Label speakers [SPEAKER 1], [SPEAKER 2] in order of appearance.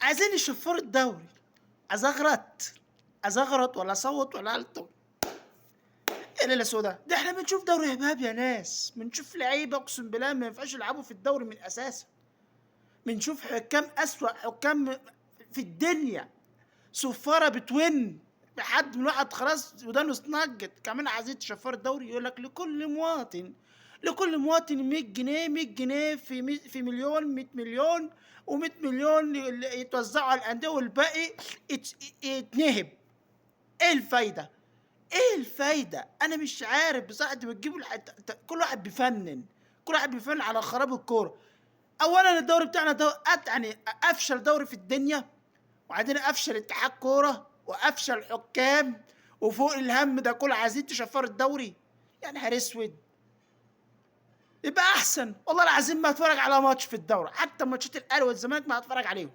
[SPEAKER 1] عايزين يشفروا الدوري. ازغرط ولا اصوت ولا الطم. ايه الليله سودا ده؟ احنا بنشوف دوري هباب يا ناس، بنشوف لعيبه اقسم بالله ما ينفعش يلعبوا في الدوري من اساسه. بنشوف حكام اسوأ حكام في الدنيا. صفاره بتون لحد من واحد خلاص ودانه اتنجت كمان عايزين تشفروا الدوري. يقول لك لكل مواطن 100 جنيه، 100 جنيه في مليون، 100 مليون، و100 مليون يتوزعوا على الانديه والباقي يتنهب. ايه الفايده؟ ايه الفايده؟ انا مش عارف بصراحه. انتوا بتجيبوا كل واحد بيفنن، كل واحد بيفنن على خراب الكوره. اولا الدوري بتاعنا ده يعني افشل دوري في الدنيا، وبعدين افشل اتحاد كوره وافشل حكام، وفوق الهم ده كله عايزين تشفروا الدوري. يعني نهار اسود. يبقى احسن والله العظيم ما اتفرج على ماتش في الدوري، حتى ماتشات الاهلي والزمالك ما هتفرج عليهم.